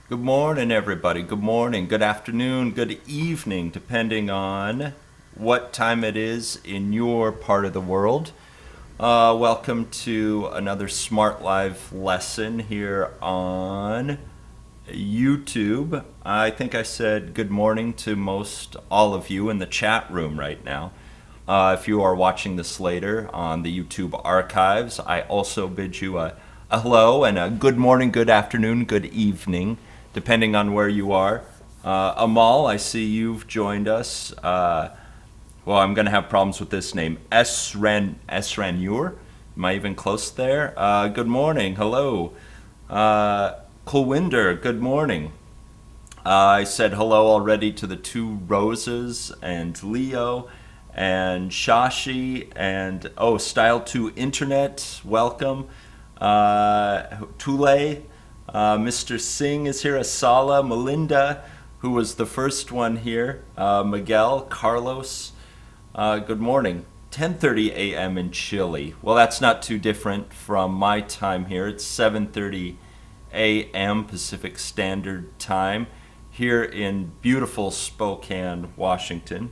Good morning, everybody. Good morning, good afternoon, good evening, depending on what time it is in your part of the world. Welcome to another Smart Live lesson here on YouTube. I think I said good morning to most all of you in the chat room right now. If you are watching this later on the YouTube archives, I also bid you a hello and a good morning, good afternoon, good evening, depending on where you are. Amal, I see you've joined us. Well, I'm going to have problems with this name. Esranur. Am I even close there? Good morning. Hello. Kulwinder, good morning. I said hello already to the two Roses and Leo and Shashi and Style 2 Internet, welcome. Tule, Mr. Singh is here, Asala, Melinda, who was the first one here, Miguel, Carlos, good morning. 10:30 a.m. in Chile. Well, that's not too different from my time here. It's 7:30 a.m. Pacific Standard Time here in beautiful Spokane, Washington.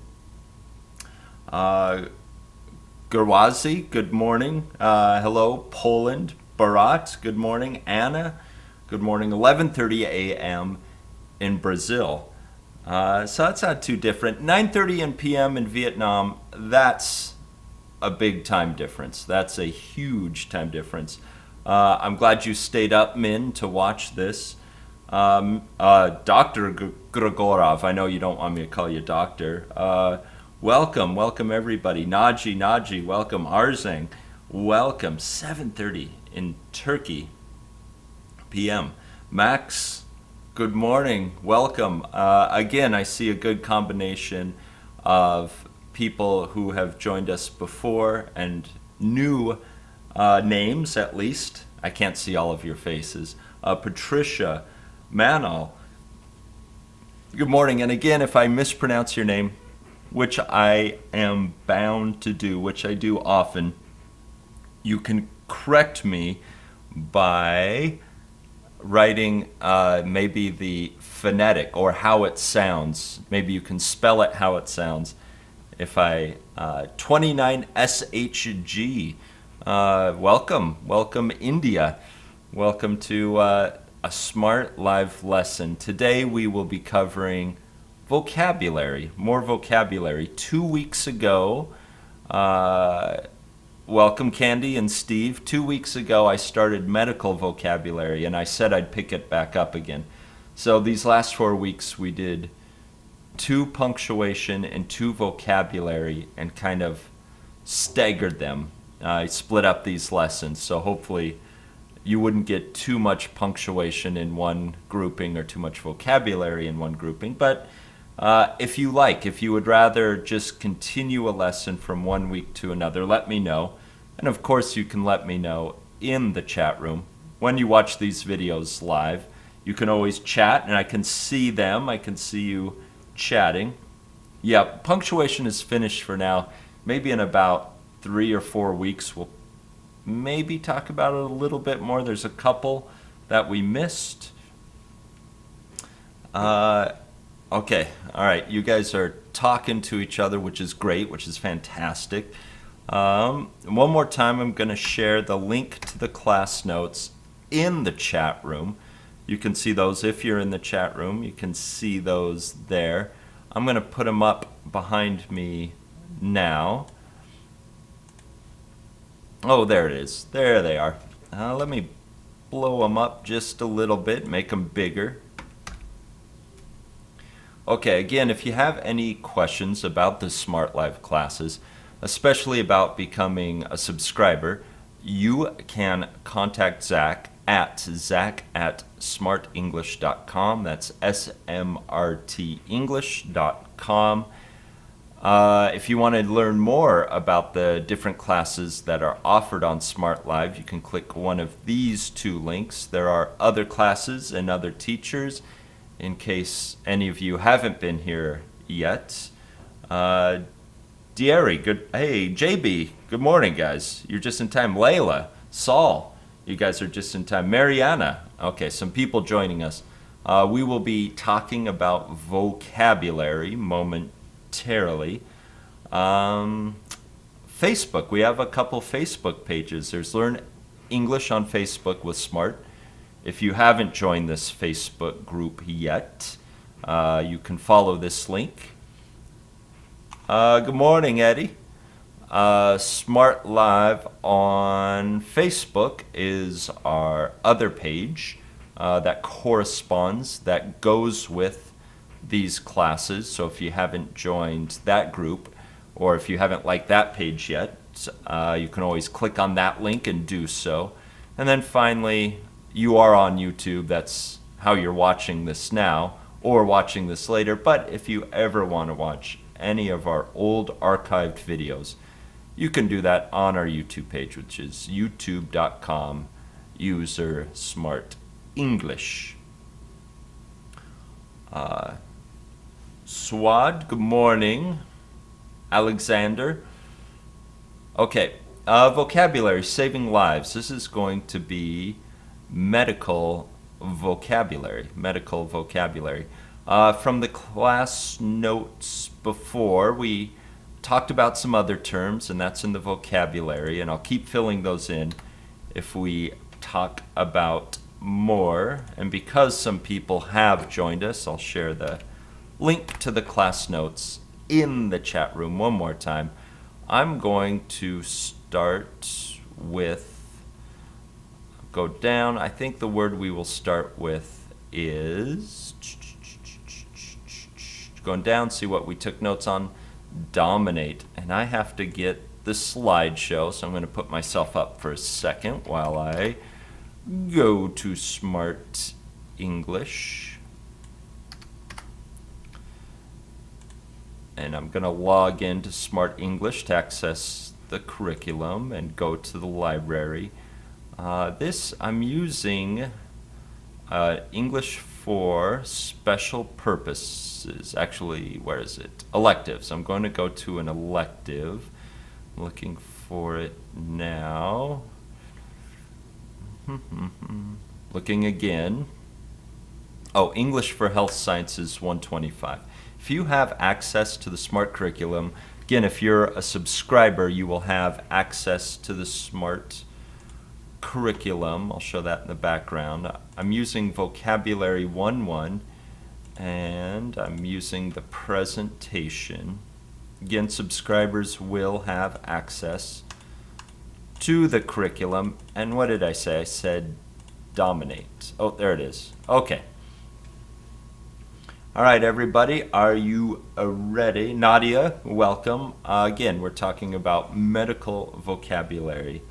Gerwazi, good morning. Hello, Poland. Barat, good morning. Anna, good morning. 11:30 a.m. in Brazil. So that's not too different. 9:30 p.m. in Vietnam, that's a big time difference. That's a huge time difference. I'm glad you stayed up, Min, to watch this. Dr. Grigorov, I know you don't want me to call you doctor. Welcome everybody. Naji, welcome. Arzeng, welcome. 7:30 in Turkey p.m. Max, good morning. Welcome. Again, I see a good combination of people who have joined us before and new names, at least. I can't see all of your faces. Patricia, Manal, good morning. And again, if I mispronounce your name, which I am bound to do, which I do often, you can correct me by writing maybe the phonetic or how it sounds. Maybe you can spell it how it sounds. If I 29SHG, welcome India, welcome to a Smart Live lesson. Today we will be covering vocabulary, more vocabulary. 2 weeks ago, welcome Candy and Steve. 2 weeks ago I started medical vocabulary and I said I'd pick it back up again. So these last 4 weeks we did 2 punctuation and 2 vocabulary and kind of staggered them. I split up these lessons, so hopefully you wouldn't get too much punctuation in one grouping or too much vocabulary in one grouping. But if you would rather just continue a lesson from 1 week to another, let me know. And of course you can let me know in the chat room. When you watch these videos live, you can always chat and I can see them. I can see you chatting. Yeah, punctuation is finished for now. Maybe in about 3 or 4 weeks we'll maybe talk about it a little bit more. There's a couple that we missed. Okay, all right, you guys are talking to each other, which is great, which is fantastic. One more time, I'm going to share the link to the class notes in the chat room. You can see those if you're in the chat room. You can see those there. I'm going to put them up behind me now. Oh, there it is. There they are. Let me blow them up just a little bit, make them bigger. Okay, again, if you have any questions about the Smart Live classes, especially about becoming a subscriber, you can contact Zach at smartenglish.com. That's smrtenglish.com. If you want to learn more about the different classes that are offered on Smart Live, you can click one of these 2 links. There are other classes and other teachers in case any of you haven't been here yet. Diary, good. Hey, JB, good morning, guys. You're just in time. Layla, Saul, you guys are just in time. Mariana, okay, some people joining us. We will be talking about vocabulary momentarily. Facebook, we have a couple Facebook pages. There's Learn English on Facebook with Smrt. If you haven't joined this Facebook group yet, you can follow this link. Good morning, Eddie. Smrt Live on Facebook is our other page that corresponds, that goes with these classes. So if you haven't joined that group, or if you haven't liked that page yet, you can always click on that link and do so. And then finally, you are on YouTube. That's how you're watching this now, or watching this later. But if you ever want to watch any of our old archived videos, you can do that on our YouTube page, which is youtube.com user Smrt English. Swad, good morning. Alexander. Okay, vocabulary, saving lives. This is going to be medical vocabulary. Medical vocabulary. From the class notes before, we talked about some other terms, and that's in the vocabulary, and I'll keep filling those in if we talk about more. And because some people have joined us, I'll share the link to the class notes in the chat room one more time. I'm going to start with, go down. I think the word we will start with is, going down, see what we took notes on, dominate. And I have to get the slideshow, so I'm going to put myself up for a second while I go to Smrt English. And I'm going to log into Smrt English to access the curriculum and go to the library. This, I'm using English for special purposes. Actually, where is it? Electives. I'm going to go to an elective. I'm looking for it now. Looking again. Oh, English for Health Sciences 125. If you have access to the Smrt curriculum, again, if you're a subscriber, you will have access to the Smrt curriculum. I'll show that in the background. I'm using Vocabulary 1.1, and I'm using the presentation. Again, subscribers will have access to the curriculum. And what did I say? I said dominate. Oh, there it is. Okay. All right, everybody, are you ready? Nadia, welcome. Again, we're talking about medical vocabulary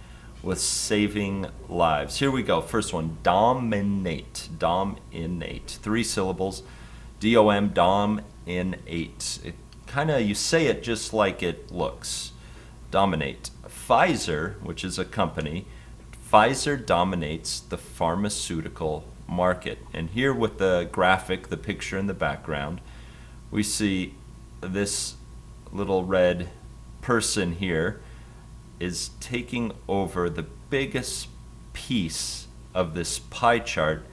with saving lives. Here we go. First one, dominate. Dominate. 3 syllables. D-O-M, dominate. It kind of, you say it just like it looks. Dominate. Pfizer, which is a company, Pfizer dominates the pharmaceutical market. And here with the graphic, the picture in the background, we see this little red person here is taking over the biggest piece of this pie chart,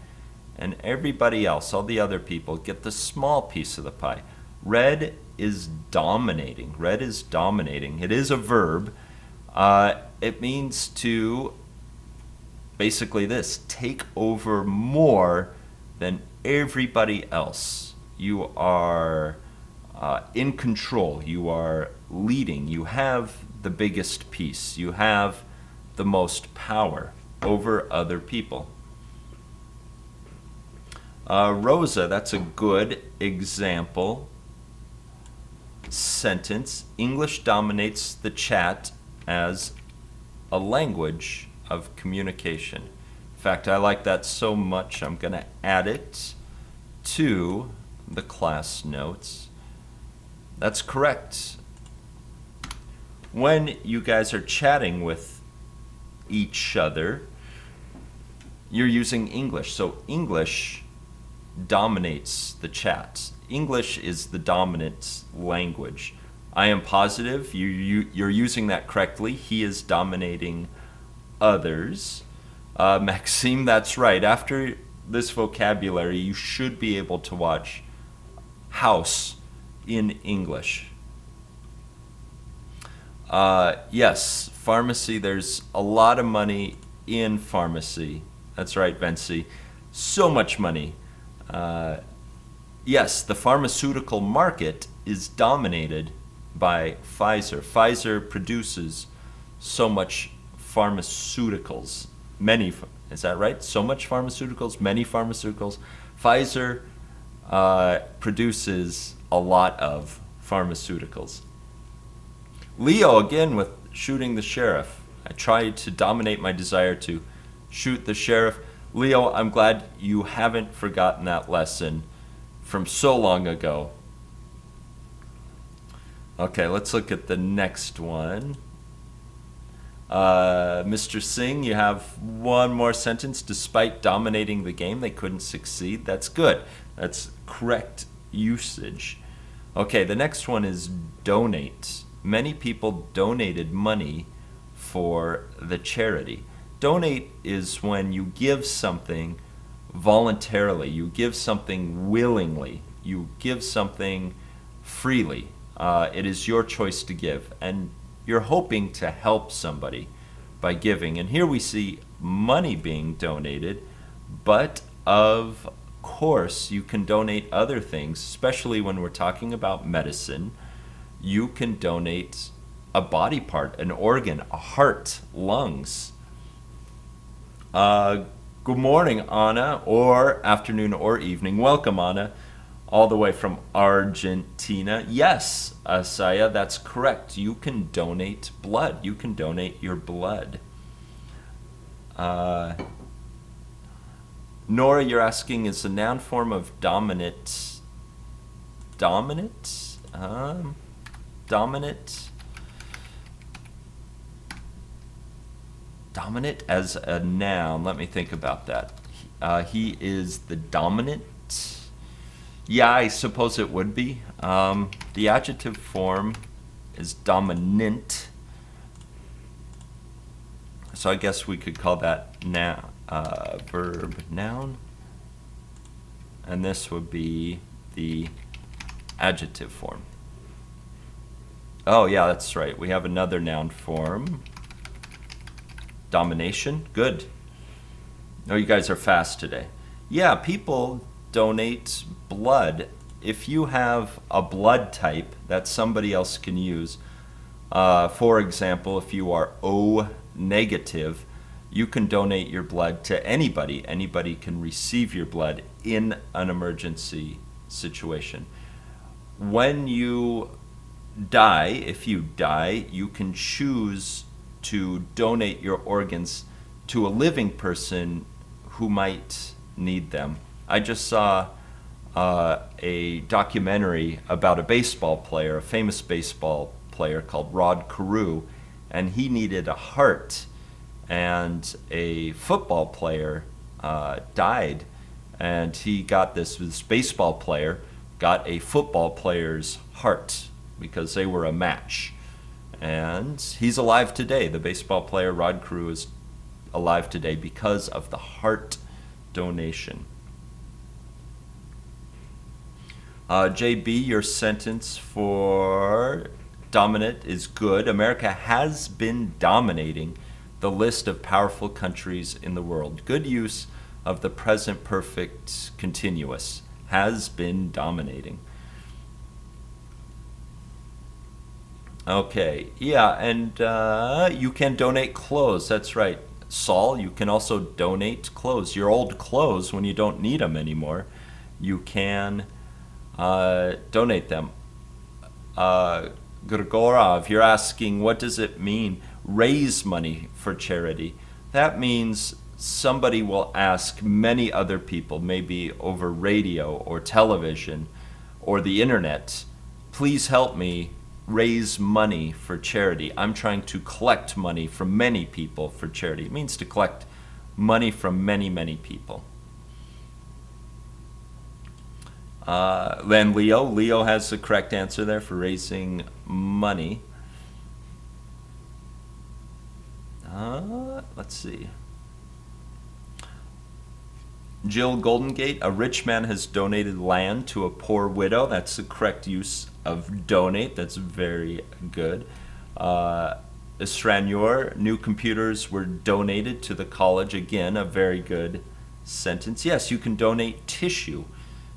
and everybody else, all the other people, get the small piece of the pie. Red is dominating. Red is dominating. It is a verb. It means to basically this, take over more than everybody else. You are in control. You are leading. You have the biggest piece. You have the most power over other people. Rosa, that's a good example sentence. English dominates the chat as a language of communication. In fact, I like that so much, I'm going to add it to the class notes. That's correct. When you guys are chatting with each other, you're using English. So English dominates the chat. English is the dominant language. I am positive you're using that correctly. He is dominating others. Maxime, that's right. After this vocabulary, you should be able to watch house in English. Yes, pharmacy, there's a lot of money in pharmacy. That's right, Vency. So much money. Yes, the pharmaceutical market is dominated by Pfizer. Pfizer produces so much pharmaceuticals. Is that right? So much pharmaceuticals, many pharmaceuticals. Pfizer produces a lot of pharmaceuticals. Leo, again, with shooting the sheriff. I tried to dominate my desire to shoot the sheriff. Leo, I'm glad you haven't forgotten that lesson from so long ago. Okay, let's look at the next one. Mr. Singh, you have one more sentence. Despite dominating the game, they couldn't succeed. That's good. That's correct usage. Okay, the next one is donate. Many people donated money for the charity. Donate is when you give something voluntarily, you give something willingly, you give something freely. It is your choice to give, and you're hoping to help somebody by giving. And here we see money being donated, but of course you can donate other things, especially when we're talking about medicine. You can donate a body part, an organ, a heart, lungs. Good morning, Anna, or afternoon or evening. Welcome, Anna, all the way from Argentina. Yes, Asaya, that's correct. You can donate blood. You can donate your blood. Nora, you're asking, is the noun form of dominant? Dominant? Dominant as a noun. Let me think about that. He is the dominant. Yeah, I suppose it would be. The adjective form is dominant. So I guess we could call that noun, verb noun. And this would be the adjective form. Oh, yeah, that's right. We have another noun form. Domination. Good. Oh, you guys are fast today. Yeah, people donate blood. If you have a blood type that somebody else can use, for example, if you are O negative, you can donate your blood to anybody. Anybody can receive your blood in an emergency situation. When you die, if you die, you can choose to donate your organs to a living person who might need them. I just saw a documentary about a baseball player, a famous baseball player called Rod Carew, and he needed a heart, and a football player died, and he got this baseball player got a football player's heart because they were a match. And he's alive today. The baseball player, Rod Carew, is alive today because of the heart donation. JB, your sentence for dominant is good. America has been dominating the list of powerful countries in the world. Good use of the present perfect continuous. Has been dominating. Okay, yeah, and you can donate clothes. That's right. Saul, you can also donate clothes. Your old clothes, when you don't need them anymore, you can donate them. Grigorov, you're asking, what does it mean, raise money for charity? That means somebody will ask many other people, maybe over radio or television or the internet, please help me raise money for charity. I'm trying to collect money from many people for charity. It means to collect money from many, many people. Then Leo has the correct answer there for raising money. Let's see. Jill Goldengate, a rich man has donated land to a poor widow. That's the correct use of donate. That's very good. Estranyor, new computers were donated to the college. Again, a very good sentence. Yes, you can donate tissue.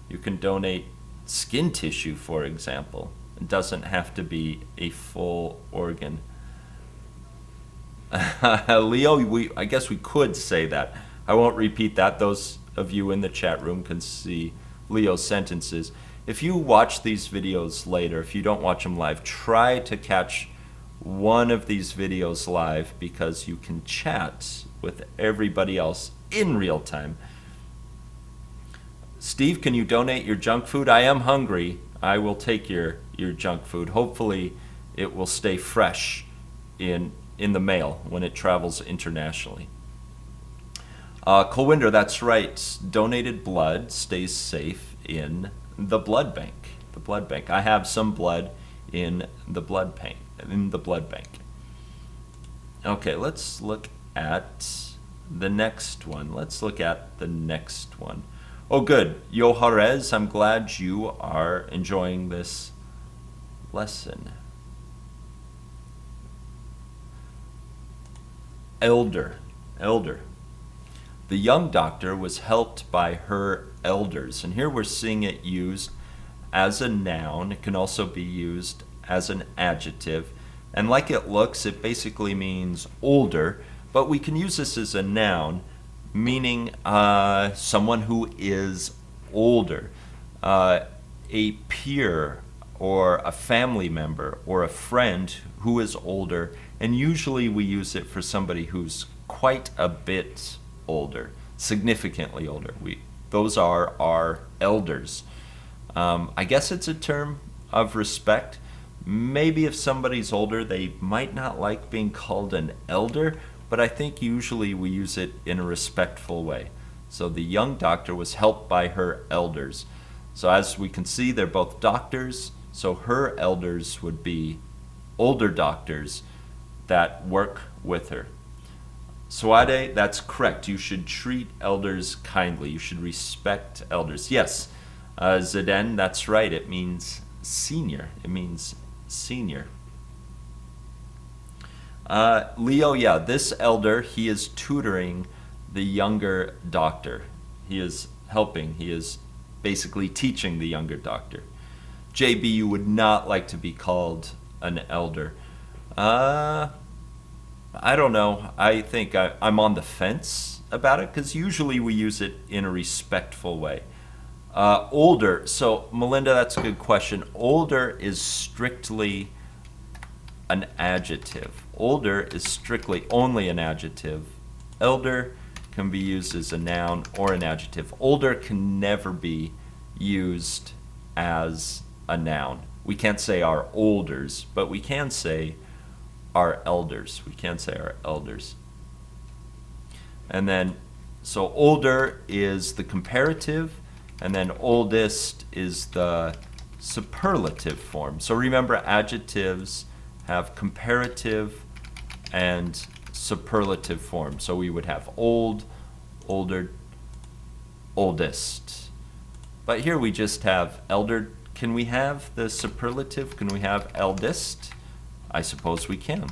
You can donate skin tissue, for example. It doesn't have to be a full organ. Leo, I guess we could say that. I won't repeat that. Those of you in the chat room can see Leo's sentences. If you watch these videos later, if you don't watch them live, try to catch one of these videos live because you can chat with everybody else in real time. Steve, can you donate your junk food? I am hungry. I will take your junk food. Hopefully it will stay fresh in the mail when it travels internationally. Colwinder, that's right. Donated blood stays safe in the blood bank. The blood bank. I have some blood in the blood bank. Okay, let's look at the next one. Oh, good. Yoharez, I'm glad you are enjoying this lesson. Elder. The young doctor was helped by her elders. And here we're seeing it used as a noun. It can also be used as an adjective. And like it looks, it basically means older. But we can use this as a noun, meaning someone who is older. A peer or a family member or a friend who is older. And usually we use it for somebody who's quite a bit older, significantly older. Those are our elders. I guess it's a term of respect. Maybe if somebody's older, they might not like being called an elder, but I think usually we use it in a respectful way. So the young doctor was helped by her elders. So as we can see, they're both doctors, so her elders would be older doctors that work with her. Suade, that's correct. You should treat elders kindly. You should respect elders. Yes, Zeden, that's right. It means senior. Leo, yeah, this elder, he is tutoring the younger doctor. He is helping. He is basically teaching the younger doctor. JB, you would not like to be called an elder. I don't know. I think I'm on the fence about it because usually we use it in a respectful way. Older. So, Melinda, that's a good question. Older is strictly an adjective. Older is strictly only an adjective. Elder can be used as a noun or an adjective. Older can never be used as a noun. We can't say our olders, but we can say our elders. And then, so older is the comparative, and then oldest is the superlative form. So remember, adjectives have comparative and superlative form. So we would have old, older, oldest. But here we just have elder. Can we have the superlative? Can we have eldest? I suppose we can.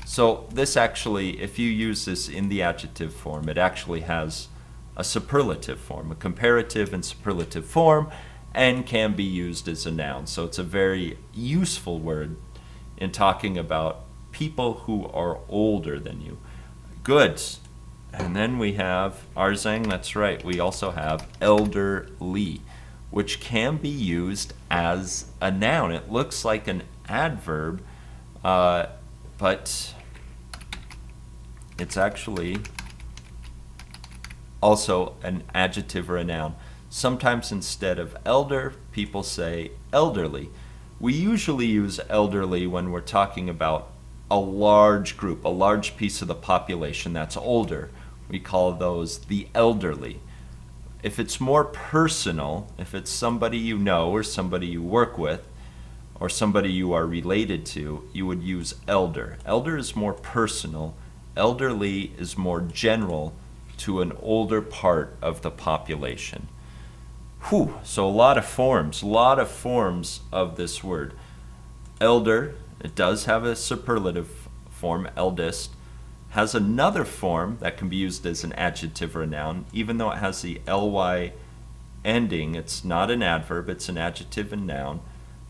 So this actually, if you use this in the adjective form, it actually has a superlative form, a comparative and superlative form, and can be used as a noun. So it's a very useful word in talking about people who are older than you. Good. And then we have Arzang, that's right. We also have elderly, which can be used as a noun. It looks like an adverb, but it's actually also an adjective or a noun. Sometimes instead of elder, people say elderly. We usually use elderly when we're talking about a large group, a large piece of the population that's older. We call those the elderly. If it's more personal, if it's somebody you know or somebody you work with or somebody you are related to, you would use elder. Elder is more personal. Elderly is more general to an older part of the population. Whew, so a lot of forms of this word. Elder, it does have a superlative form, eldest, has another form that can be used as an adjective or a noun, even though it has the ly ending. It's not an adverb, it's an adjective and noun.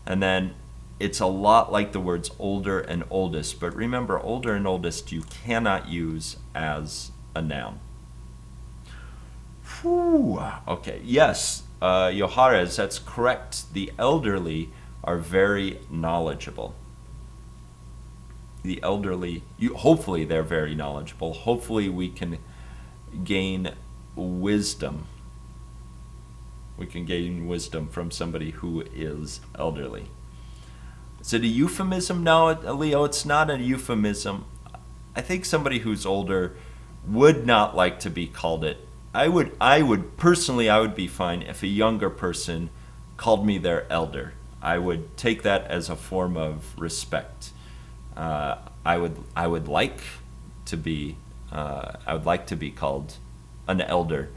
And then it's a lot like the words older and oldest, but remember, older and oldest you cannot use as a noun. Whew. Okay, yes, Yohares, that's correct. The elderly are very knowledgeable. The elderly, hopefully they're very knowledgeable. Hopefully we can gain wisdom. We can gain wisdom from somebody who is elderly. Is it a euphemism? No, Leo, it's not a euphemism. I think somebody who's older would not like to be called it. I would personally, I would be fine if a younger person called me their elder. I would take that as a form of respect. I would like to be called an elder,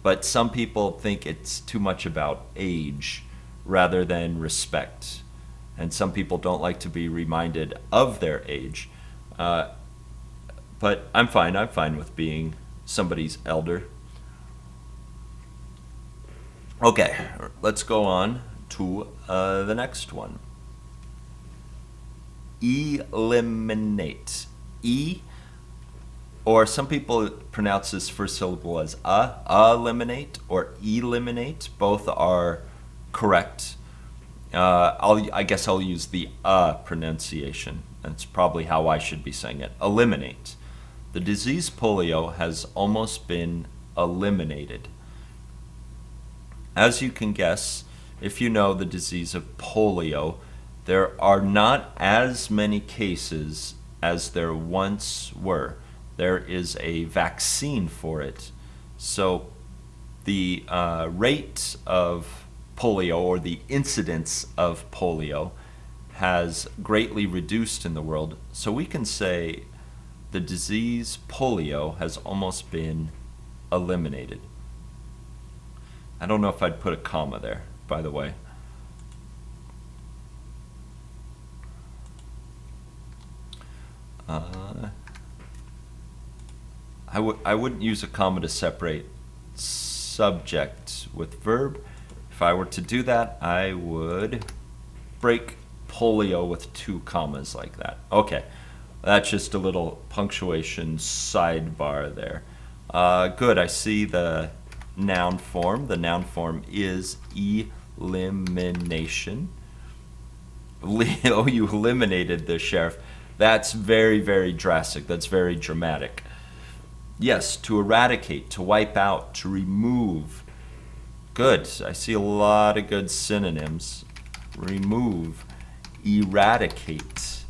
but some people think it's too much about age rather than respect, and some people don't like to be reminded of their age. But I'm fine with being somebody's elder. Okay, let's go on to the next one. Eliminate. Or some people pronounce this first syllable as eliminate or eliminate. Both are correct. I guess I'll use the pronunciation. That's probably how I should be saying it. Eliminate. The disease polio has almost been eliminated. As you can guess, if you know the disease of polio, there are not as many cases as there once were. There is a vaccine for it. So the rate of polio, or the incidence of polio, has greatly reduced in the world. So we can say the disease polio has almost been eliminated. I don't know if I'd put a comma there, by the way. I wouldn't use a comma to separate subject with verb. If I were to do that, I would break polio with 2 commas like that. Okay, that's just a little punctuation sidebar there. Good, I see the noun form. The noun form is elimination. Leo, you eliminated the sheriff. That's very, very drastic. That's very dramatic. Yes, to eradicate, to wipe out, to remove. Good. I see a lot of good synonyms. Remove, eradicate.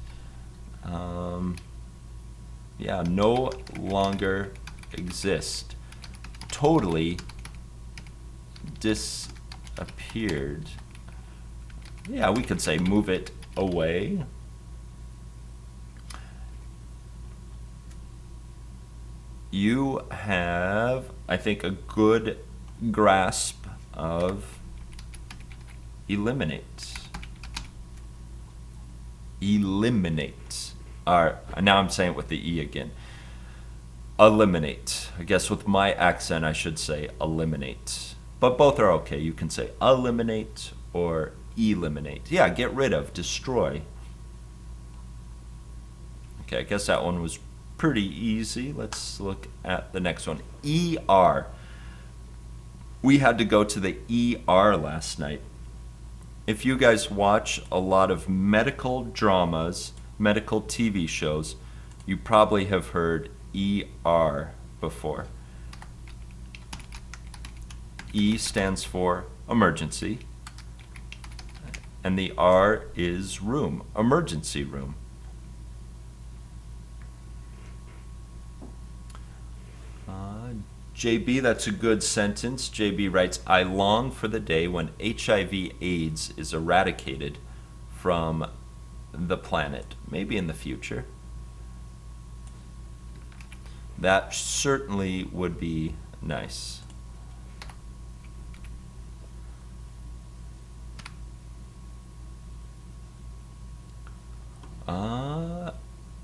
Yeah, no longer exist. Totally disappeared. Yeah, we could say move it away. You have, I think, a good grasp of eliminate. Eliminate. Now I'm saying it with the E again. Eliminate. I guess with my accent I should say eliminate. But both are okay. You can say eliminate or eliminate. Yeah, get rid of, destroy. Okay, I guess that one was pretty easy. Let's look at the next one. ER. We had to go to the ER last night. If you guys watch a lot of medical dramas, medical TV shows, you probably have heard ER before. E stands for emergency, and the R is room, emergency room. JB, that's a good sentence. JB writes, I long for the day when HIV/AIDS is eradicated from the planet. Maybe in the future. That certainly would be nice.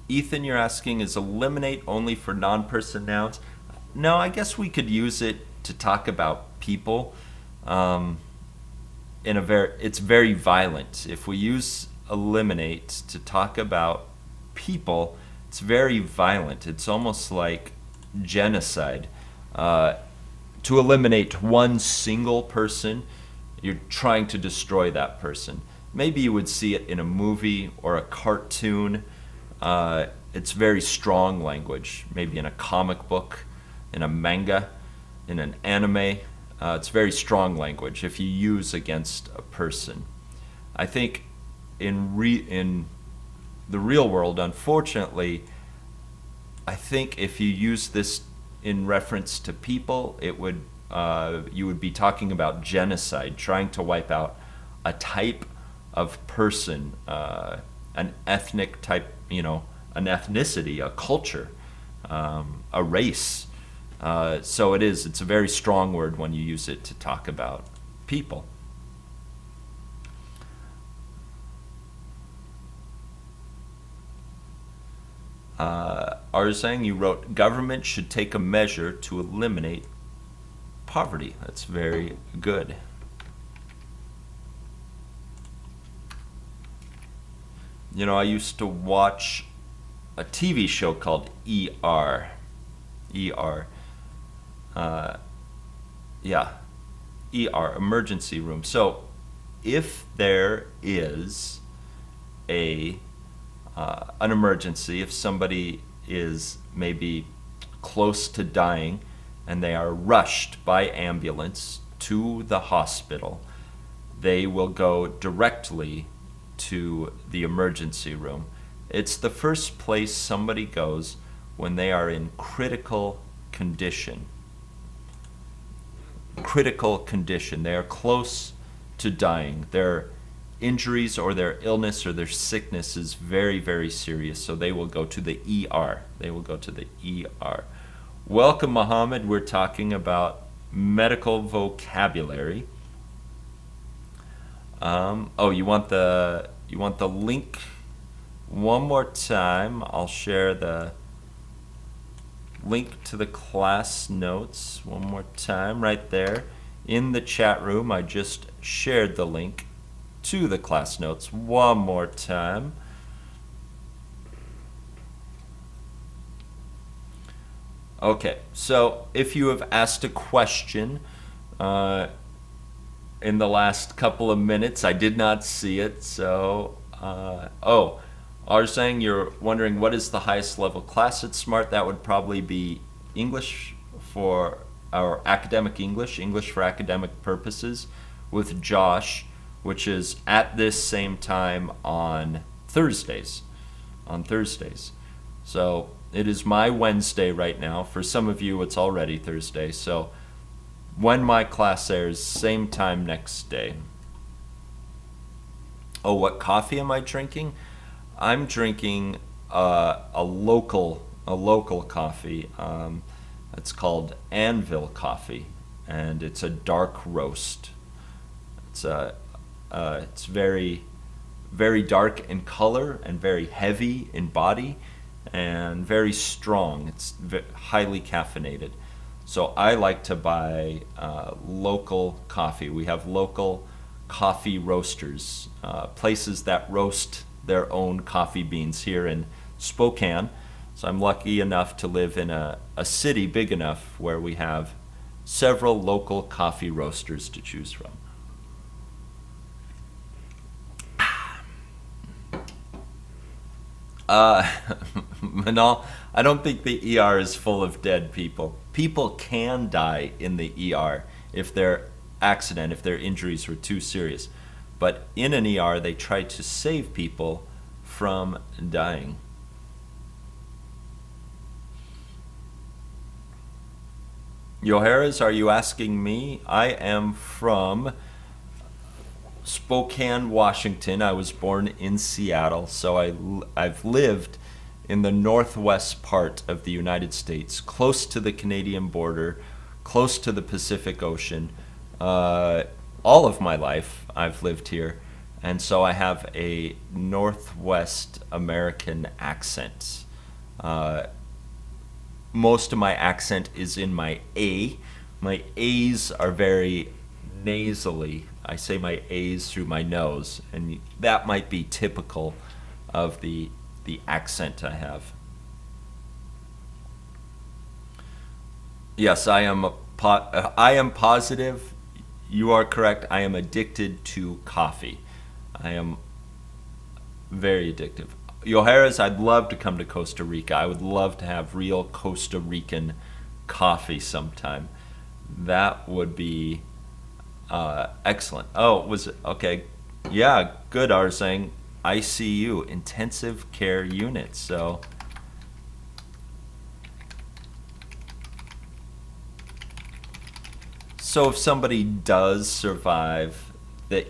Ethan, you're asking, is eliminate only for non-person nouns? No, I guess we could use it to talk about people. Um, it's very violent. If we use eliminate to talk about people, it's very violent. It's almost like genocide. Uh, to eliminate one single person, you're trying to destroy that person. Maybe you would see it in a movie or a cartoon. It's very strong language, maybe in a comic book, in a manga, in an anime. It's very strong language if you use against a person. I think in the real world, unfortunately, I think if you use this in reference to people, it would you would be talking about genocide, trying to wipe out a type of person, an ethnic type, an ethnicity, a culture, a race. So it's a very strong word when you use it to talk about people. Arzang, you wrote, government should take a measure to eliminate poverty. That's very good. I used to watch a TV show called ER. ER. Yeah. ER, emergency room. So if there is an emergency, if somebody is maybe close to dying and they are rushed by ambulance to the hospital, they will go directly to the emergency room. It's the first place somebody goes when they are in critical condition. Critical condition. They are close to dying. Their injuries or their illness or their sickness is very, very serious, so they will go to the ER. They will go to the ER. Welcome, Mohammed. We're talking about medical vocabulary. You want the link one more time? I'll share the link to the class notes one more time right there in the chat room. I just shared the link to the class notes one more time. Okay, so if you have asked a question in the last couple of minutes, I did not see it, so Arzang, you're wondering what is the highest level class at Smrt? That would probably be English for our academic English for academic purposes with Josh, which is at this same time on Thursdays. So it is my Wednesday right now. For some of you, it's already Thursday. So when my class airs, same time next day. Oh, what coffee am I drinking? I'm drinking a local coffee. It's called Anvil coffee, and it's a dark roast. It's very, very dark in color and very heavy in body and very strong. It's highly caffeinated. So I like to buy local coffee. We have local coffee roasters, places that roast their own coffee beans here in Spokane. So I'm lucky enough to live in a city big enough where we have several local coffee roasters to choose from. Manal, I don't think the ER is full of dead people. People can die in the ER if their injuries were too serious. But in an ER, they try to save people from dying. Yoharas, are you asking me? I am from Spokane, Washington. I was born in Seattle, so I've lived in the northwest part of the United States, close to the Canadian border, close to the Pacific Ocean. All of my life I've lived here, and so I have a Northwest American accent. Most of my accent is in my A. My A's are very nasally. I say my A's through my nose, and that might be typical of the accent I have. Yes, I am positive. You are correct. I am addicted to coffee. I am very addictive. Yoharas, I'd love to come to Costa Rica. I would love to have real Costa Rican coffee sometime. That would be excellent. Oh, was it? Okay. Yeah, good. I was saying ICU, intensive care unit. So if somebody does survive the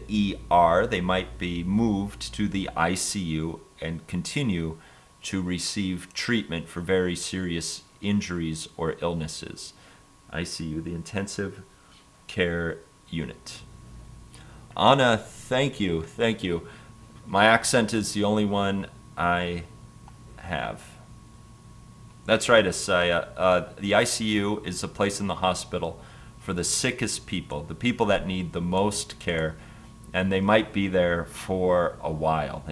ER, they might be moved to the ICU and continue to receive treatment for very serious injuries or illnesses. ICU, the intensive care unit. Anna, thank you, thank you. My accent is the only one I have. That's right, Asaya. The ICU is a place in the hospital for the sickest people, the people that need the most care, and they might be there for a while.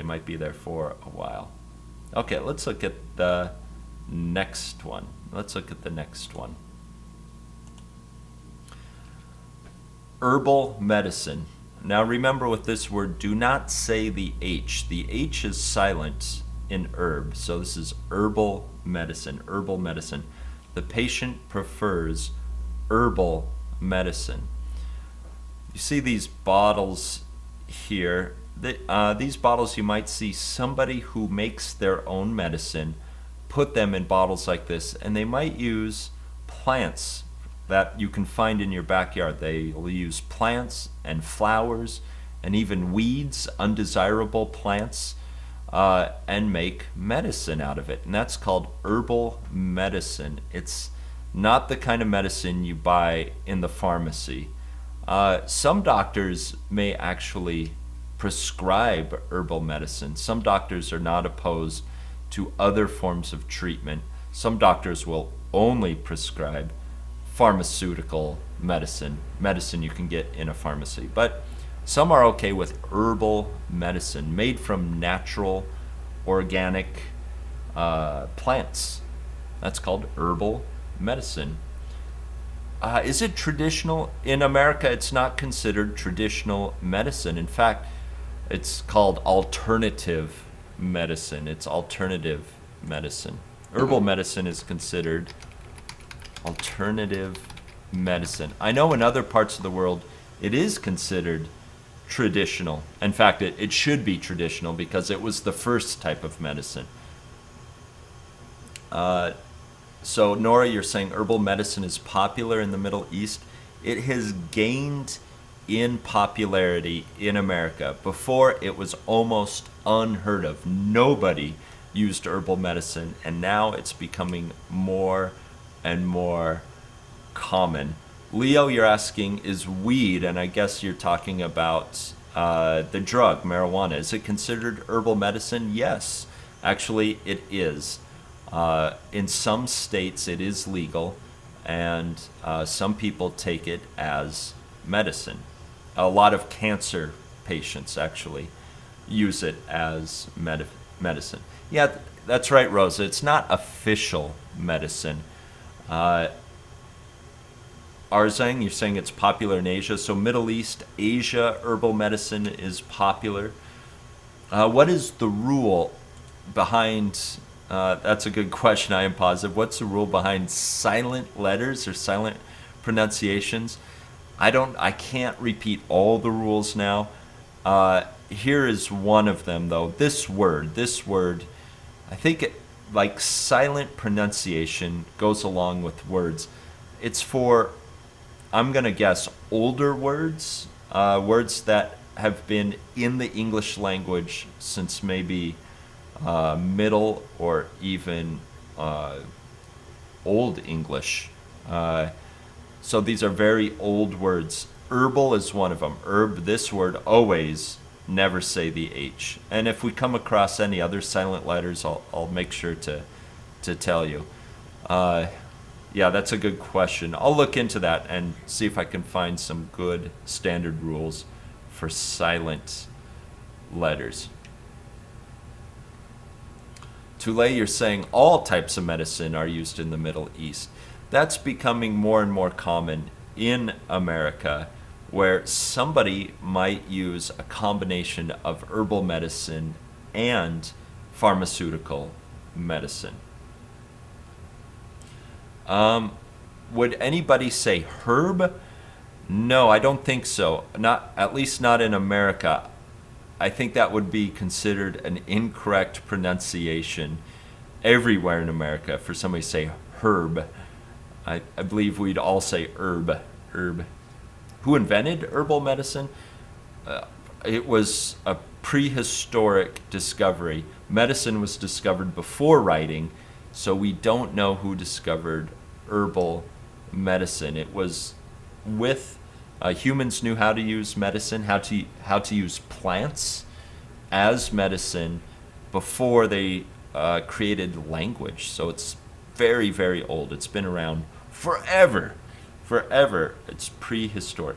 Okay, let's look at the next one. Herbal medicine. Now remember with this word, do not say the H. The H is silent in herb, so this is herbal medicine. The patient prefers herbal medicine. You see these bottles here. These bottles, you might see somebody who makes their own medicine, put them in bottles like this, and they might use plants that you can find in your backyard. They will use plants and flowers and even weeds, undesirable plants, and make medicine out of it. And that's called herbal medicine. It's not the kind of medicine you buy in the pharmacy. Some doctors may actually prescribe herbal medicine. Some doctors are not opposed to other forms of treatment. Some doctors will only prescribe pharmaceutical medicine you can get in a pharmacy. But some are okay with herbal medicine made from natural, organic plants. That's called herbal medicine. Is it traditional? In America, it's not considered traditional medicine. In fact, it's called alternative medicine. Herbal medicine is considered alternative medicine. I know in other parts of the world it is considered traditional. In fact, it should be traditional because it was the first type of medicine. So Nora, you're saying herbal medicine is popular in the Middle East. It has gained in popularity in America. Before, it was almost unheard of. Nobody used herbal medicine, and now it's becoming more and more common. Leo, you're asking, is weed, and I guess you're talking about the drug, marijuana. Is it considered herbal medicine? Yes, actually it is. In some states it is legal, and some people take it as medicine. A lot of cancer patients actually use it as medicine. Yeah, that's right, Rosa. It's not official medicine. Arzang, you're saying it's popular in Asia. So Middle East, Asia, herbal medicine is popular. What is the rule behind, that's a good question, I am positive. What's the rule behind silent letters or silent pronunciations? I can't repeat all the rules now. Here is one of them though. This word, I think like silent pronunciation goes along with words. It's for, I'm going to guess, older words, words that have been in the English language since maybe Middle or even Old English. So these are very old words. Herbal is one of them. Herb, this word, always never say the H. And if we come across any other silent letters, I'll make sure to tell you. Yeah, that's a good question. I'll look into that and see if I can find some good standard rules for silent letters. Tulay, you're saying all types of medicine are used in the Middle East. That's becoming more and more common in America, where somebody might use a combination of herbal medicine and pharmaceutical medicine. Would anybody say herb? No, I don't think so. Not, at least not in America. I think that would be considered an incorrect pronunciation everywhere in America for somebody to say herb. I believe we'd all say herb. Who invented herbal medicine? It was a prehistoric discovery. Medicine was discovered before writing, so we don't know who discovered herbal medicine. It was with humans knew how to use medicine, how to use plants as medicine before they created language. So it's very, very old. It's been around forever. It's prehistoric.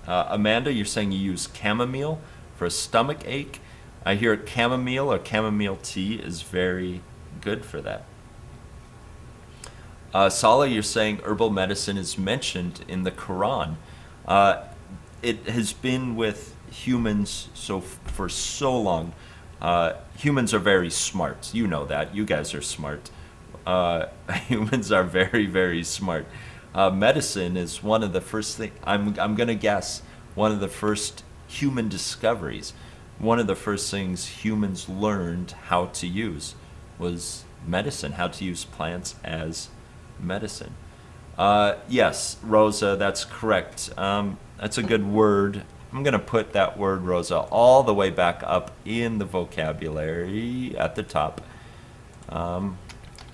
Amanda, you're saying you use chamomile for a stomach ache. I hear chamomile or chamomile tea is very good for that. Sala, you're saying herbal medicine is mentioned in the Quran. It has been with humans for so long. Humans are very smart. You know that. You guys are smart. Humans are very, very smart. Medicine is one of the first things, I'm going to guess, one of the first human discoveries. One of the first things humans learned how to use was medicine, how to use plants as medicine. Yes, Rosa, that's correct. That's a good word. I'm going to put that word, Rosa, all the way back up in the vocabulary at the top.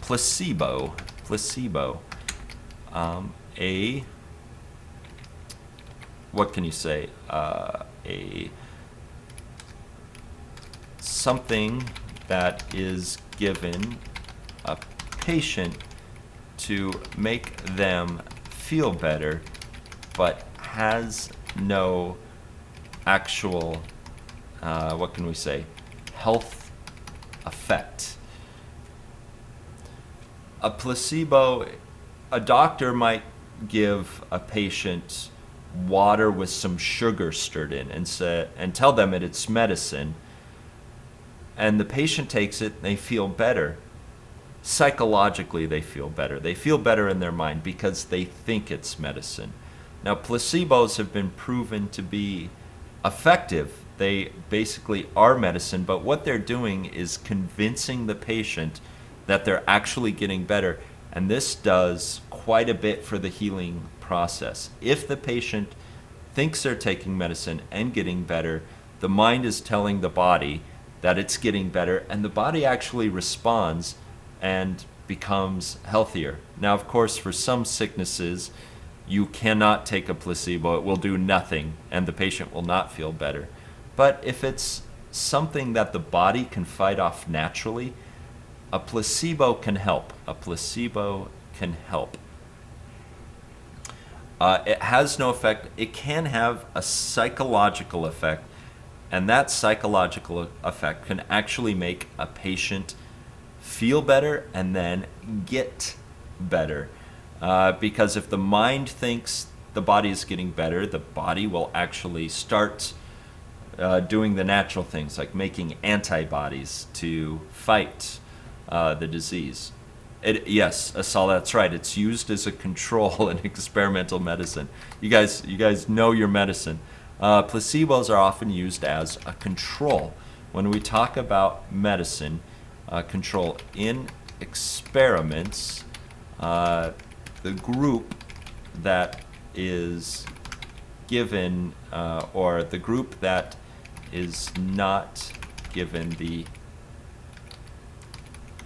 Placebo. What can you say? Something that is given a patient to make them feel better, but has no actual, what can we say, health effect. A placebo, a doctor might give a patient water with some sugar stirred in and tell them it's medicine, and the patient takes it and they feel better. Psychologically, they feel better. They feel better in their mind because they think it's medicine. Now, placebos have been proven to be effective. They basically are medicine, but what they're doing is convincing the patient that they're actually getting better, and this does quite a bit for the healing process. If the patient thinks they're taking medicine and getting better, the mind is telling the body that it's getting better, and the body actually responds and becomes healthier. Now, of course, for some sicknesses, you cannot take a placebo. It will do nothing, and the patient will not feel better. But if it's something that the body can fight off naturally, a placebo can help. It has no effect. It can have a psychological effect, and that psychological effect can actually make a patient feel better and then get better. Because if the mind thinks the body is getting better, the body will actually start doing the natural things like making antibodies to fight the disease. Yes, Asal, that's right. It's used as a control in experimental medicine. You guys know your medicine. Placebos are often used as a control. When we talk about medicine, control in experiments, the group that is given, or the group that is not given the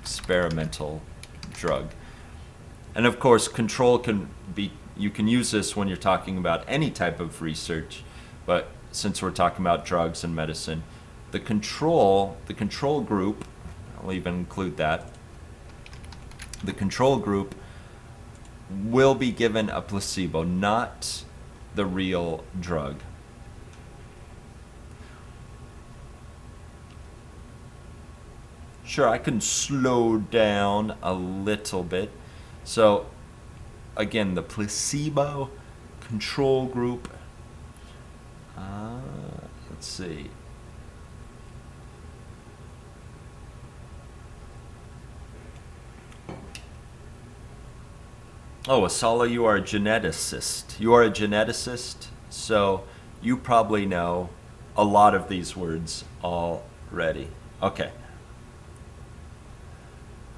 experimental drug. And of course, control can be, you can use this when you're talking about any type of research, but since we're talking about drugs and medicine, the control group, I'll even include that, the control group will be given a placebo, not the real drug. Sure, I can slow down a little bit. So, again, the placebo control group. Let's see. Oh, Asala, you are a geneticist. You are a geneticist, so you probably know a lot of these words already. Okay.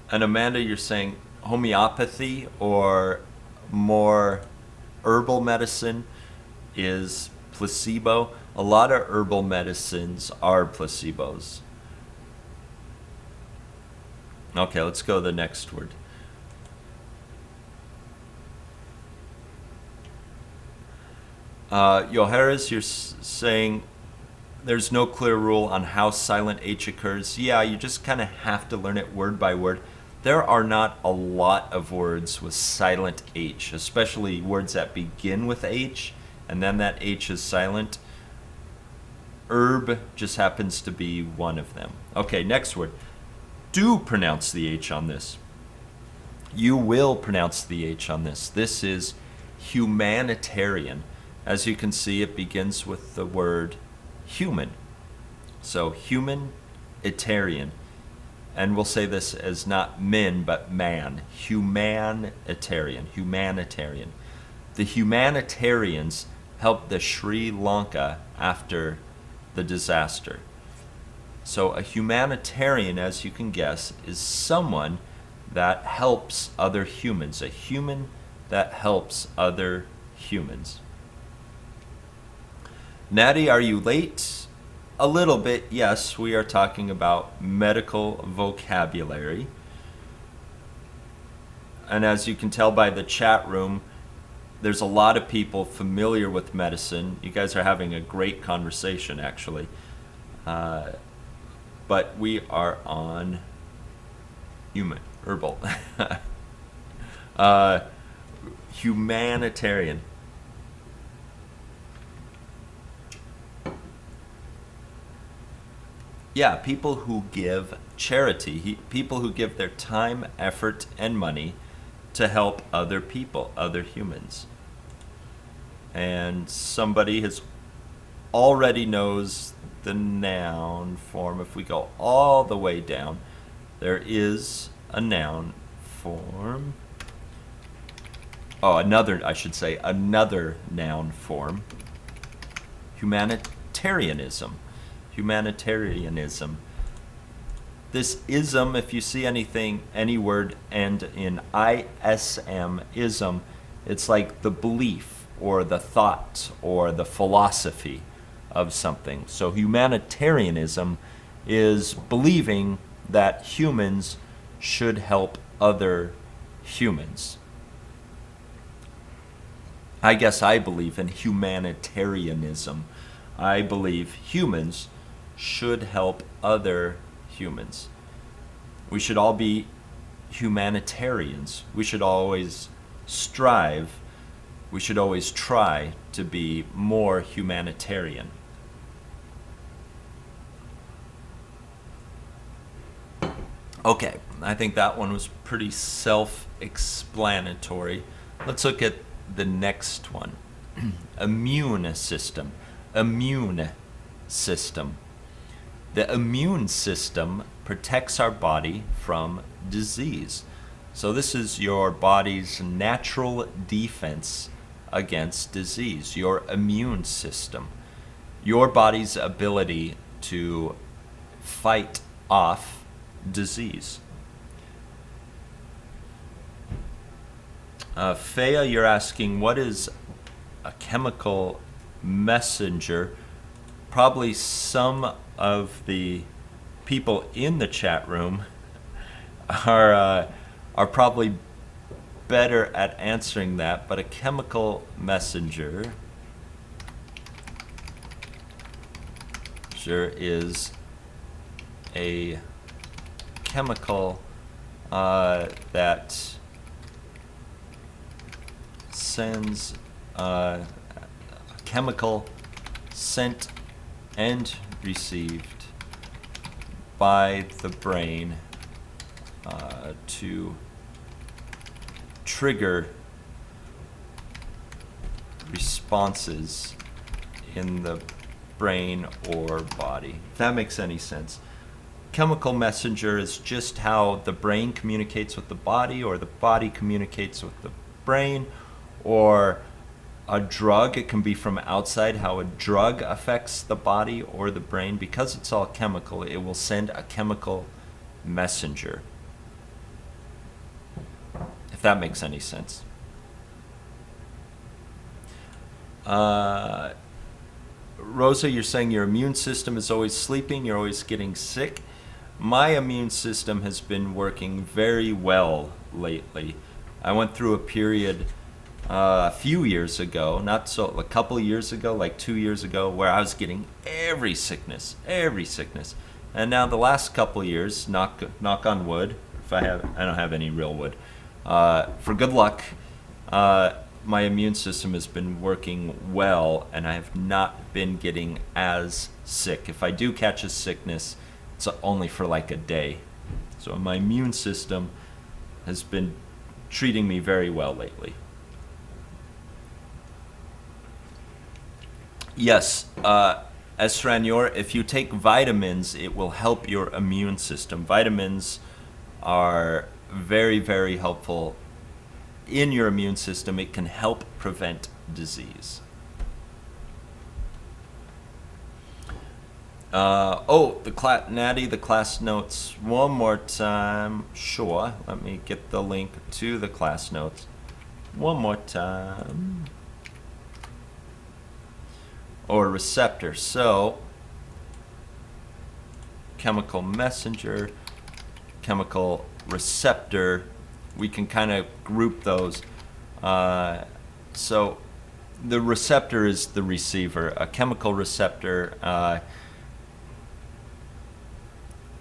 And Amanda, you're saying homeopathy or more herbal medicine is placebo. A lot of herbal medicines are placebos. Okay, let's go to the next word. Yoharis, you're saying there's no clear rule on how silent H occurs. Yeah, you just kind of have to learn it word by word. There are not a lot of words with silent H, especially words that begin with H, and then that H is silent. Herb just happens to be one of them. Okay, next word. Do pronounce the H on this. You will pronounce the H on this. This is humanitarian. As you can see, it begins with the word human. So humanitarian. And we'll say this as not min, but man. Humanitarian. Humanitarian. The humanitarians helped the Sri Lanka after the disaster. So a humanitarian, as you can guess, is someone that helps other humans. A human that helps other humans. Natty, are you late? A little bit, yes. We are talking about medical vocabulary. And as you can tell by the chat room, there's a lot of people familiar with medicine. You guys are having a great conversation, actually. But we are on Herbal. Humanitarian. Yeah, people who give charity, people who give their time, effort, and money to help other people, other humans. And somebody has already knows the noun form. If we go all the way down, there is a noun form. Oh, another noun form. Humanitarianism. Humanitarianism. This ism, if you see any word end in ism, ism, it's like the belief or the thought or the philosophy of something. So humanitarianism is believing that humans should help other humans. I guess I believe in humanitarianism. I believe humans should help other humans. We should all be humanitarians. We should always strive, we should always try to be more humanitarian. Okay, I think that one was pretty self-explanatory. Let's look at the next one. Immune system. Immune system. The immune system protects our body from disease. So this is your body's natural defense against disease, your immune system. Your body's ability to fight off disease. Fea, you're asking, what is a chemical messenger? Probably some of the people in the chat room are probably better at answering that, but a chemical messenger is a chemical that sends a chemical sent and received by the brain to trigger responses in the brain or body. If that makes any sense. Chemical messenger is just how the brain communicates with the body, or the body communicates with the brain, or a drug. It can be from outside, how a drug affects the body or the brain. Because it's all chemical, it will send a chemical messenger. If that makes any sense. Rosa, you're saying your immune system is always sleeping, you're always getting sick. My immune system has been working very well lately. I went through a period a few years ago, a couple of years ago, like 2 years ago, where I was getting every sickness. And now the last couple of years, knock on wood, I don't have any real wood, for good luck, my immune system has been working well, and I have not been getting as sick. If I do catch a sickness, it's only for like a day. So my immune system has been treating me very well lately. Yes, Esranyor, if you take vitamins, it will help your immune system. Vitamins are very, very helpful in your immune system. It can help prevent disease. Natty, the class notes one more time. Sure, let me get the link to the class notes one more time. Or receptor. So, chemical messenger, chemical receptor, we can kind of group those. So, the receptor is the receiver. A chemical receptor,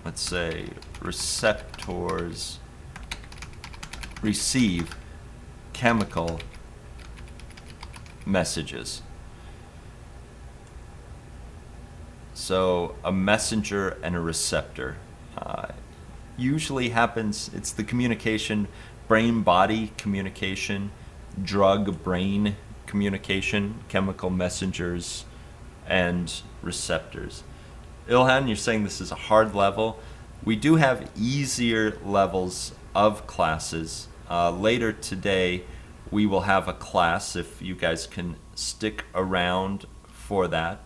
let's say receptors receive chemical messages. So a messenger and a receptor usually happens, it's the communication, brain-body communication, drug-brain communication, chemical messengers and receptors. Ilhan, you're saying this is a hard level. We do have easier levels of classes. Later today, we will have a class, if you guys can stick around for that.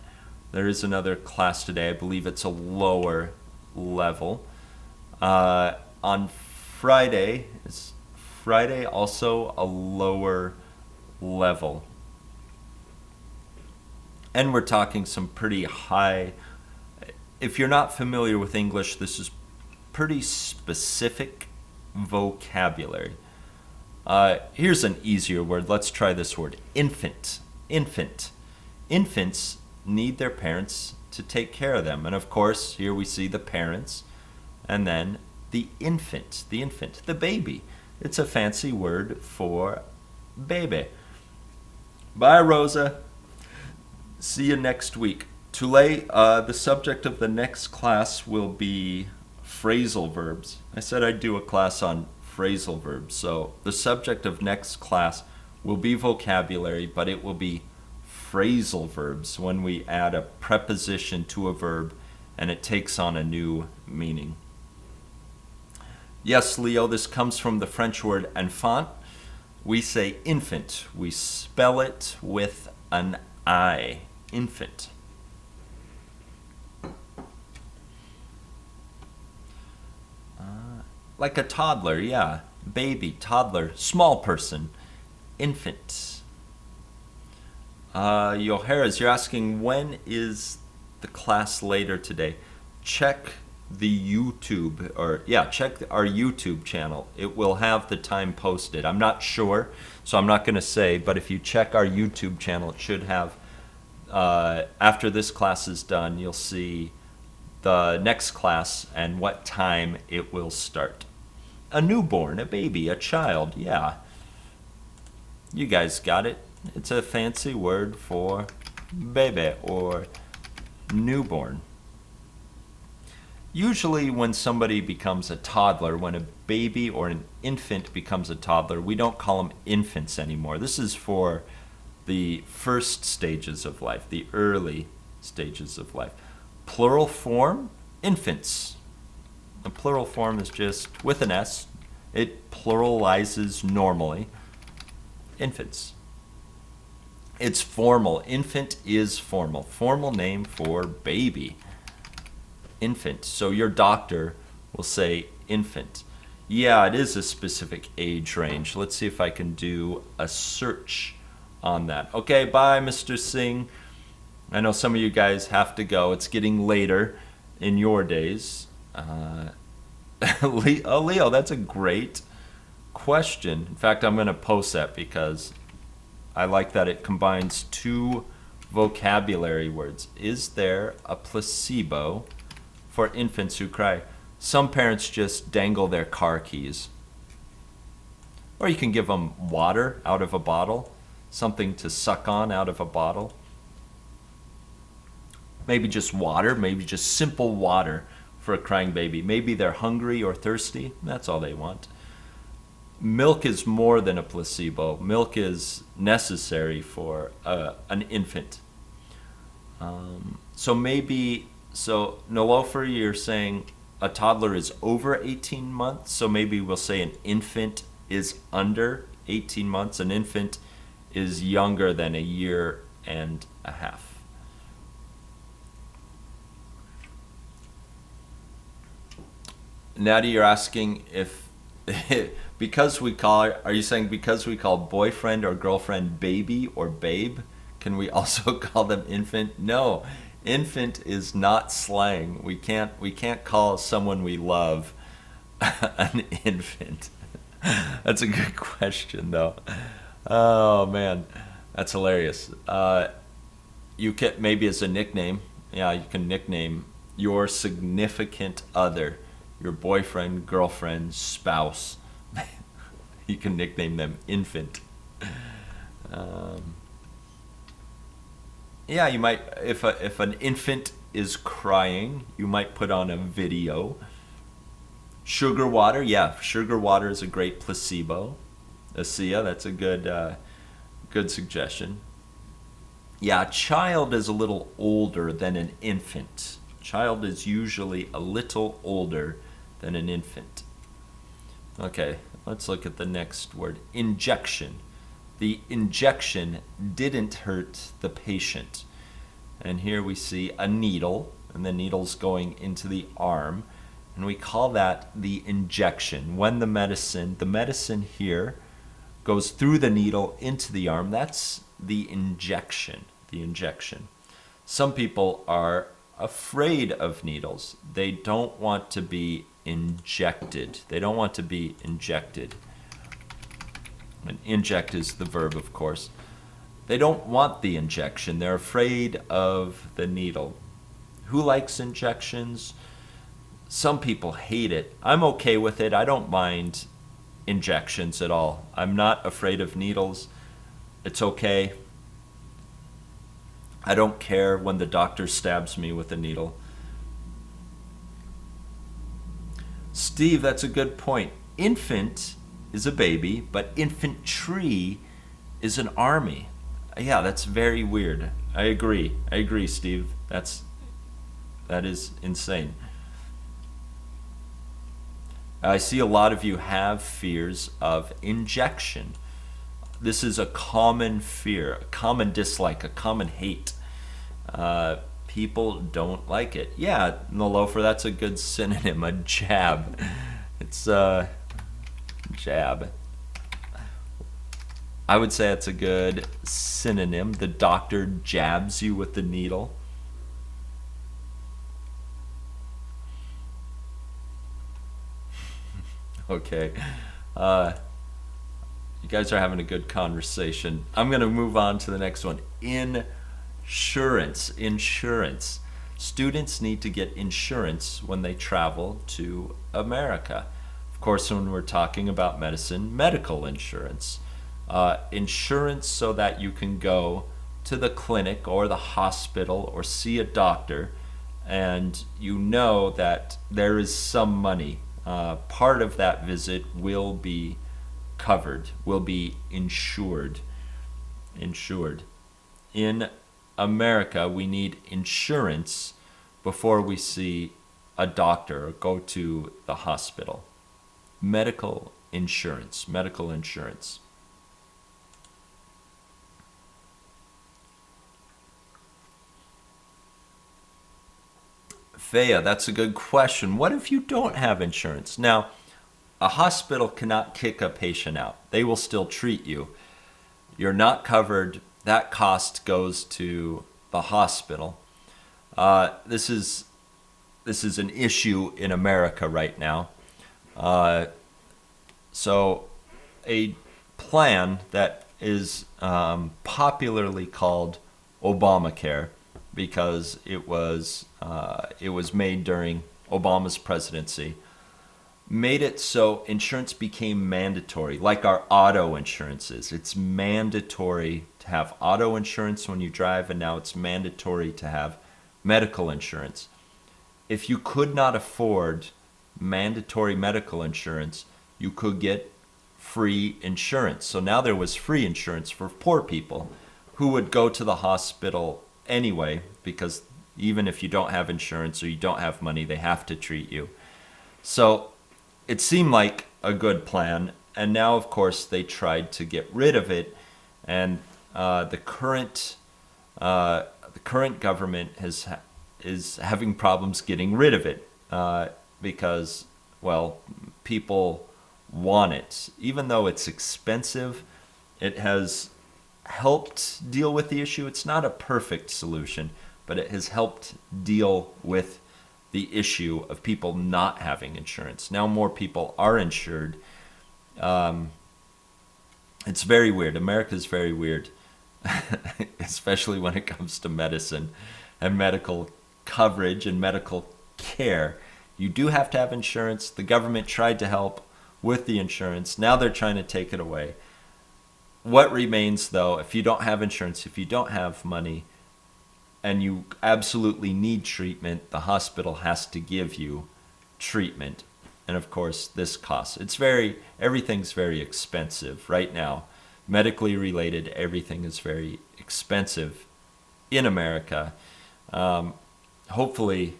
There is another class today. I believe it's a lower level. On Friday, is Friday also a lower level? And we're talking some pretty high. If you're not familiar with English, this is pretty specific vocabulary. Here's an easier word. Let's try this word. Infant. Infants need their parents to take care of them. And of course, here we see the parents, and then the infant, the baby. It's a fancy word for baby. Bye, Rosa. See you next week. Tule, the subject of the next class will be phrasal verbs. I said I'd do a class on phrasal verbs. So the subject of next class will be vocabulary, but it will be phrasal verbs, when we add a preposition to a verb and it takes on a new meaning. Yes, Leo, this comes from the French word enfant. We say infant. We spell it with an I. Infant. Like a toddler, yeah. Baby, toddler, small person, infant. Yoharas, you're asking when is the class later today? Check the YouTube, or yeah, check our YouTube channel. It will have the time posted. I'm not sure, so I'm not going to say, but if you check our YouTube channel, it should have, after this class is done, you'll see the next class and what time it will start. A newborn, a baby, a child, yeah. You guys got it. It's a fancy word for baby or newborn. Usually when somebody becomes a toddler, when a baby or an infant becomes a toddler, we don't call them infants anymore. This is for the first stages of life, the early stages of life. Plural form, infants. The plural form is just with an S. It pluralizes normally. Infants. It's formal. Infant is formal. Formal name for baby. Infant. So your doctor will say infant. Yeah, it is a specific age range. Let's see if I can do a search on that. Okay, bye, Mr. Singh. I know some of you guys have to go. It's getting later in your days. Leo, that's a great question. In fact, I'm going to post that because I like that it combines two vocabulary words. Is there a placebo for infants who cry? Some parents just dangle their car keys. Or you can give them water out of a bottle, something to suck on out of a bottle. Maybe just water, maybe just simple water for a crying baby. Maybe they're hungry or thirsty. That's all they want. Milk is more than a placebo. Milk is necessary for an infant. So Nilofer, you're saying a toddler is over 18 months, so maybe we'll say an infant is under 18 months. An infant is younger than a year and a half. Natty, you're asking if because we call, are you saying because we call boyfriend or girlfriend baby or babe, can we also call them infant? No, infant is not slang. We can't call someone we love an infant. That's a good question, though. Oh man, that's hilarious. You can maybe as a nickname. Yeah, you can nickname your significant other, your boyfriend, girlfriend, spouse. You can nickname them infant. Yeah, you might, if an infant is crying, you might put on a video. Sugar water, yeah, sugar water is a great placebo. Asia, that's a good suggestion. Yeah, a child is a little older than an infant. Child is usually a little older than an infant. Okay, let's look at the next word. Injection. The injection didn't hurt the patient. And here we see a needle, and the needle's going into the arm, and we call that the injection. When the medicine here goes through the needle into the arm, that's the injection, Some people are afraid of needles. They don't want to be injected. And inject is the verb, of course. They don't want the injection. They're afraid of the needle. Who likes injections? Some people hate it. I'm okay with it. I don't mind injections at all. I'm not afraid of needles. It's okay. I don't care when the doctor stabs me with a needle. Steve, that's a good point. Infant is a baby, but infantry is an army. Yeah, that's very weird. I agree, Steve. That is insane. I see a lot of you have fears of injection. This is a common fear, a common dislike, a common hate. People don't like it. Yeah, Nilofer, that's a good synonym, a jab. It's jab. I would say it's a good synonym. The doctor jabs you with the needle. Okay. Uh, you guys are having a good conversation. I'm going to move on to the next one. Insurance. Insurance. Students need to get insurance when they travel to America. Of course, when we're talking about medicine, medical insurance. Insurance so that you can go to the clinic or the hospital or see a doctor, and you know that there is some money. Part of that visit will be covered, will be insured. Insured. In America, we need insurance before we see a doctor or go to the hospital. Medical insurance. Medical insurance. Thea, that's a good question. What if you don't have insurance? Now, a hospital cannot kick a patient out. They will still treat you. You're not covered. That cost goes to the hospital. This is an issue in America right now. So a plan that is popularly called Obamacare, because it was made during Obama's presidency, made it so insurance became mandatory, like our auto insurance is. It's mandatory to have auto insurance when you drive, and now it's mandatory to have medical insurance. If you could not afford mandatory medical insurance, you could get free insurance. So now there was free insurance for poor people who would go to the hospital anyway, because even if you don't have insurance or you don't have money, they have to treat you. So it seemed like a good plan, and now, of course, they tried to get rid of it, and the current government is having problems getting rid of it because, well, people want it. Even though it's expensive, it has helped deal with the issue. It's not a perfect solution, but it has helped deal with the issue of people not having insurance. Now more people are insured. It's very weird. America's very weird, especially when it comes to medicine and medical coverage and medical care. You do have to have insurance. The government tried to help with the insurance. Now they're trying to take it away. What remains, though, if you don't have insurance, if you don't have money, and you absolutely need treatment, the hospital has to give you treatment. And of course, this costs. Everything's very expensive right now. Medically related, everything is very expensive in America. Hopefully,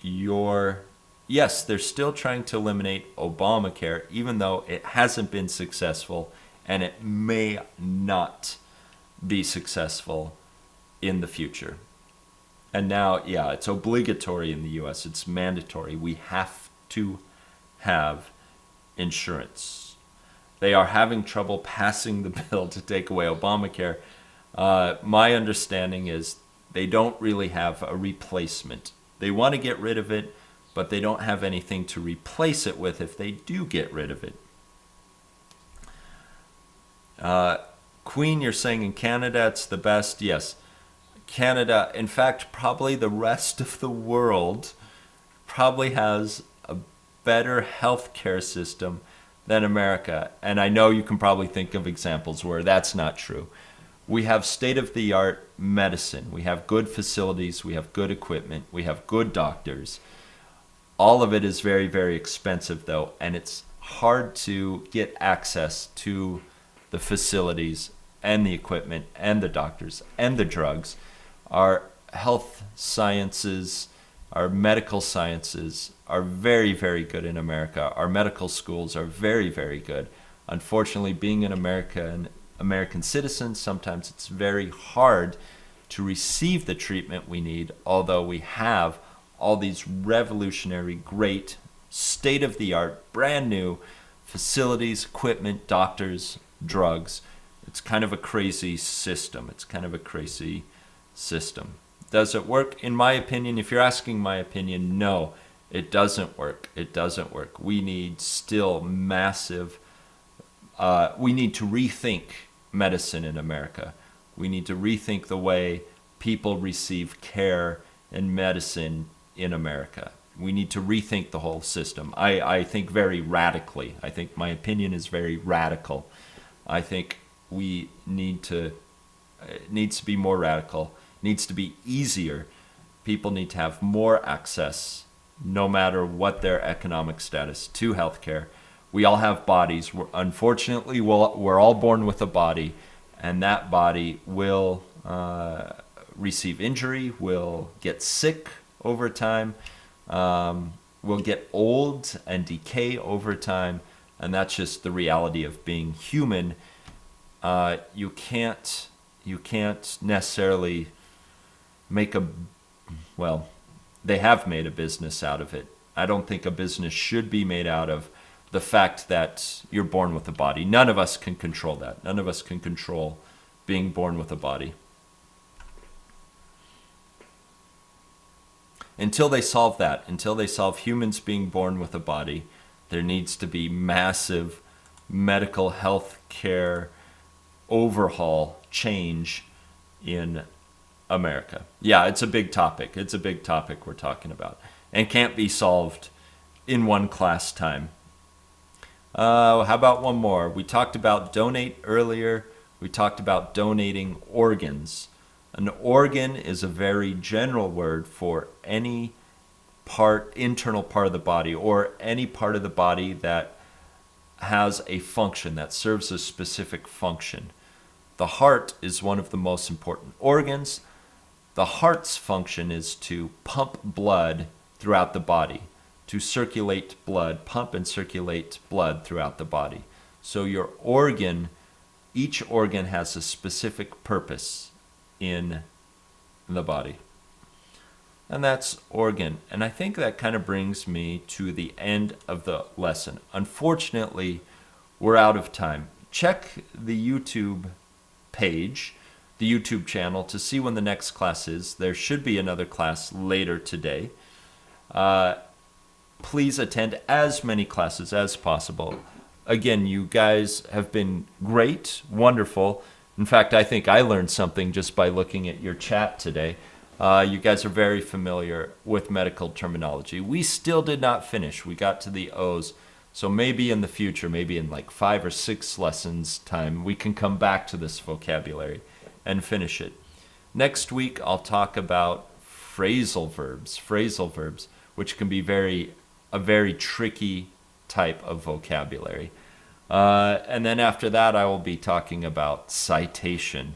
yes, they're still trying to eliminate Obamacare, even though it hasn't been successful, and it may not be successful in the future. And now, yeah, it's obligatory in the US. It's mandatory. We have to have insurance. They are having trouble passing the bill to take away Obamacare. My understanding is they don't really have a replacement. They want to get rid of it, but they don't have anything to replace it with if they do get rid of it. Queen, you're saying in Canada it's the best? Yes. Canada, in fact, probably the rest of the world probably has a better healthcare system than America. And I know you can probably think of examples where that's not true. We have state-of-the-art medicine. We have good facilities. We have good equipment. We have good doctors. All of it is very, very expensive, though, and it's hard to get access to the facilities and the equipment and the doctors and the drugs. Our health sciences, our medical sciences are very, very good in America. Our medical schools are very, very good. Unfortunately, being an American citizen, sometimes it's very hard to receive the treatment we need, although we have all these revolutionary, great, state-of-the-art, brand new facilities, equipment, doctors, drugs. It's kind of a crazy system. Does it work? In my opinion, if you're asking my opinion, no. It doesn't work. It doesn't work. We need still massive, we need to rethink medicine in America. We need to rethink the way people receive care and medicine in America. We need to rethink the whole system. I think very radically. I think my opinion is very radical. I think we need to, it needs to be more radical, it needs to be easier. People need to have more access, no matter what their economic status, to healthcare. We all have bodies. Unfortunately, we're all born with a body, and that body will receive injury, will get sick over time, will get old and decay over time, and that's just the reality of being human. You can't necessarily make well, they have made a business out of it. I don't think a business should be made out of the fact that you're born with a body. None of us can control that. None of us can control being born with a body. Until they solve that, until they solve humans being born with a body, there needs to be massive medical health care overhaul change in America. Yeah, it's a big topic. It's a big topic we're talking about, and can't be solved in one class time. How about one more? We talked about donate earlier. We talked about donating organs. An organ is a very general word for any internal part of the body, or any part of the body that has a function, that serves a specific function. The heart is one of the most important organs. The heart's function is to pump blood throughout the body, to circulate blood, pump and circulate blood throughout the body. So your organ, each organ has a specific purpose in the body. And that's organ. And I think that kind of brings me to the end of the lesson. Unfortunately, we're out of time. Check the YouTube page, the YouTube channel, to see when the next class is. There should be another class later today. Please attend as many classes as possible. Again, you guys have been great, wonderful. In fact, I think I learned something just by looking at your chat today. You guys are very familiar with medical terminology. We still did not finish. We got to the O's. So maybe in the future, maybe in like 5 or 6 lessons time, we can come back to this vocabulary and finish it. Next week, I'll talk about phrasal verbs, which can be a very tricky type of vocabulary. And then after that, I will be talking about citation,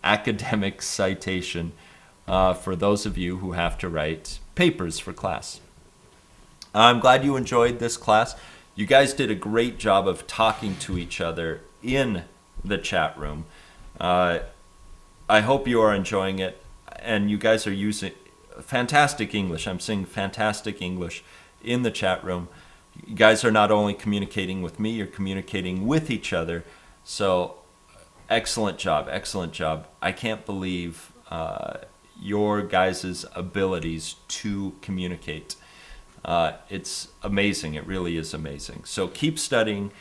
academic citation, for those of you who have to write papers for class. I'm glad you enjoyed this class. You guys did a great job of talking to each other in the chat room. I hope you are enjoying it, and you guys are using fantastic English. I'm saying fantastic English in the chat room. You guys are not only communicating with me, you're communicating with each other. So excellent job, excellent job. I can't believe your guys' abilities to communicate. It's amazing. It really is amazing. So keep studying,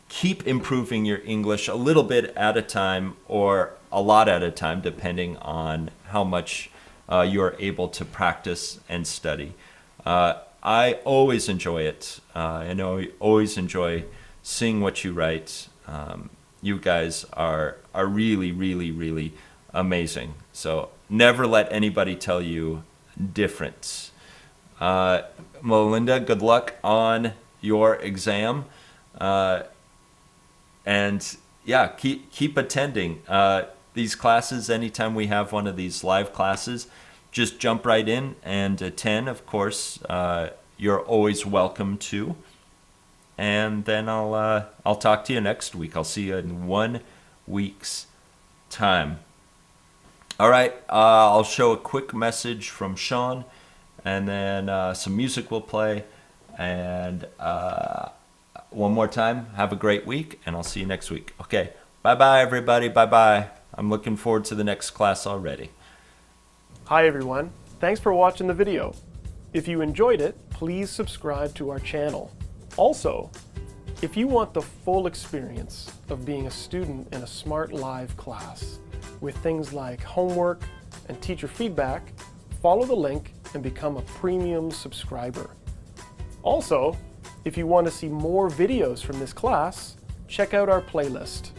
keep improving your English a little bit at a time, or a lot at a time, depending on how much you're able to practice and study. I always enjoy it. I know I always enjoy seeing what you write. You guys are really, really, really amazing. So never let anybody tell you different. Melinda, good luck on your exam. And yeah, keep attending these classes. Anytime we have one of these live classes, just jump right in and attend. Of course, you're always welcome to. And then I'll talk to you next week. I'll see you in 1 week's time. All right, I'll show a quick message from Sean, and then some music will play. And one more time, have a great week, and I'll see you next week. Okay, bye-bye, everybody. Bye-bye. I'm looking forward to the next class already. Hi everyone, thanks for watching the video. If you enjoyed it, please subscribe to our channel. Also, if you want the full experience of being a student in a Smrt Live class with things like homework and teacher feedback, follow the link and become a premium subscriber. Also, if you want to see more videos from this class, check out our playlist.